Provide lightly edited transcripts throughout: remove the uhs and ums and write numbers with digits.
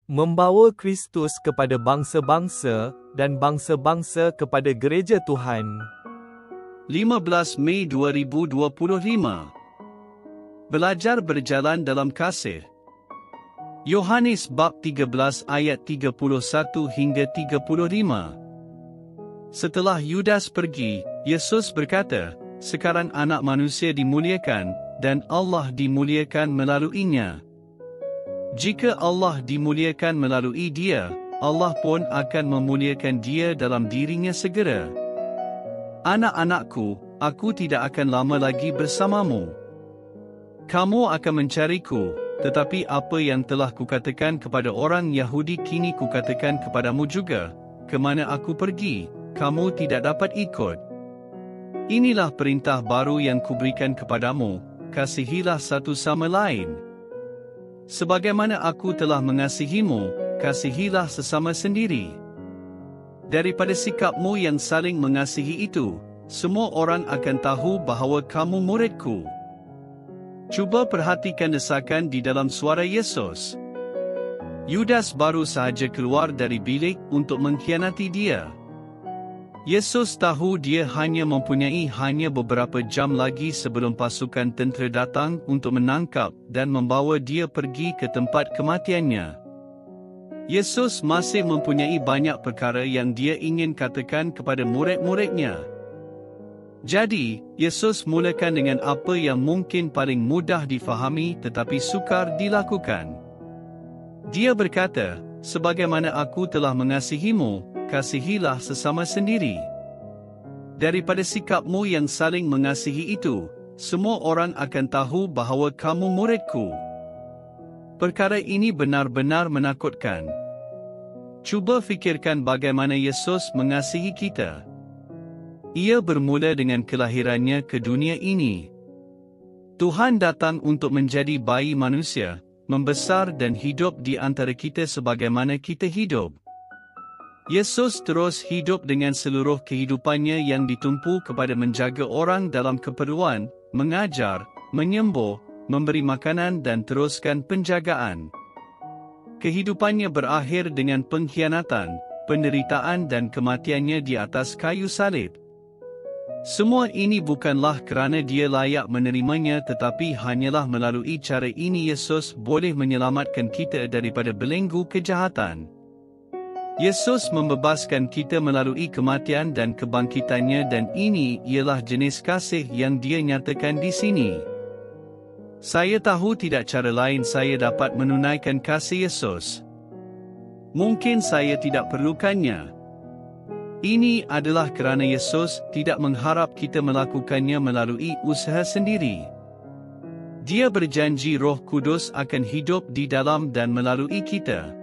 membawa Kristus kepada bangsa-bangsa dan bangsa-bangsa kepada gereja Tuhan. 15 Mei 2025. Belajar berjalan dalam kasih. Yohanes bab 13 ayat 31 hingga 35. Setelah Yudas pergi, Yesus berkata, "Sekarang anak manusia dimuliakan, dan Allah dimuliakan melaluinya. Jika Allah dimuliakan melalui dia, Allah pun akan memuliakan dia dalam dirinya segera. Anak-anakku, aku tidak akan lama lagi bersamamu. Kamu akan mencariku, tetapi apa yang telah kukatakan kepada orang Yahudi kini kukatakan kepadamu juga, kemana aku pergi, kamu tidak dapat ikut. Inilah perintah baru yang kuberikan kepadamu, kasihilah satu sama lain. Sebagaimana aku telah mengasihimu, kasihilah sesama sendiri. Daripada sikapmu yang saling mengasihi itu, semua orang akan tahu bahawa kamu muridku." Cuba perhatikan desakan di dalam suara Yesus. Yudas baru sahaja keluar dari bilik untuk mengkhianati dia. Yesus tahu dia hanya mempunyai beberapa jam lagi sebelum pasukan tentera datang untuk menangkap dan membawa dia pergi ke tempat kematiannya. Yesus masih mempunyai banyak perkara yang dia ingin katakan kepada murid-muridnya. Jadi, Yesus mulakan dengan apa yang mungkin paling mudah difahami tetapi sukar dilakukan. Dia berkata, "Sebagaimana aku telah mengasihimu, kasihilah sesama sendiri." Daripada sikapmu yang saling mengasihi itu, semua orang akan tahu bahawa kamu muridku. Perkara ini benar-benar menakutkan. Cuba fikirkan bagaimana Yesus mengasihi kita. Ia bermula dengan kelahirannya ke dunia ini. Tuhan datang untuk menjadi bayi manusia, membesar dan hidup di antara kita sebagaimana kita hidup. Yesus terus hidup dengan seluruh kehidupannya yang ditumpu kepada menjaga orang dalam keperluan, mengajar, menyembuh, memberi makanan dan teruskan penjagaan. Kehidupannya berakhir dengan pengkhianatan, penderitaan dan kematiannya di atas kayu salib. Semua ini bukanlah kerana dia layak menerimanya tetapi hanyalah melalui cara ini Yesus boleh menyelamatkan kita daripada belenggu kejahatan. Yesus membebaskan kita melalui kematian dan kebangkitannya dan ini ialah jenis kasih yang dia nyatakan di sini. Saya tahu tidak cara lain saya dapat menunaikan kasih Yesus. Mungkin saya tidak perlukannya. Ini adalah kerana Yesus tidak mengharap kita melakukannya melalui usaha sendiri. Dia berjanji Roh Kudus akan hidup di dalam dan melalui kita.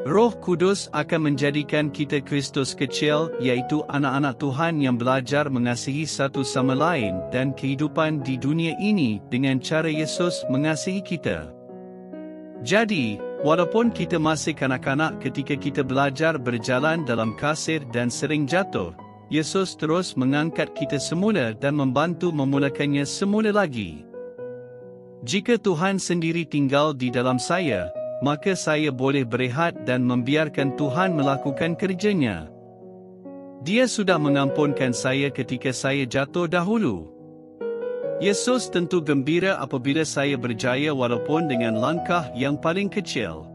Roh Kudus akan menjadikan kita Kristus kecil, iaitu anak-anak Tuhan yang belajar mengasihi satu sama lain dan kehidupan di dunia ini dengan cara Yesus mengasihi kita. Jadi, walaupun kita masih kanak-kanak ketika kita belajar berjalan dalam kasih dan sering jatuh, Yesus terus mengangkat kita semula dan membantu memulakannya semula lagi. Jika Tuhan sendiri tinggal di dalam saya, maka saya boleh berehat dan membiarkan Tuhan melakukan kerjanya. Dia sudah mengampunkan saya ketika saya jatuh dahulu. Yesus tentu gembira apabila saya berjaya walaupun dengan langkah yang paling kecil.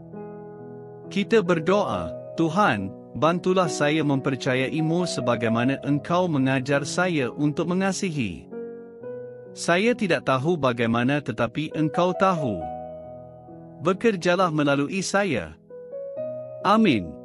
Kita berdoa, "Tuhan, bantulah saya mempercayaimu sebagaimana Engkau mengajar saya untuk mengasihi. Saya tidak tahu bagaimana tetapi Engkau tahu. Bekerjalah melalui saya. Amin."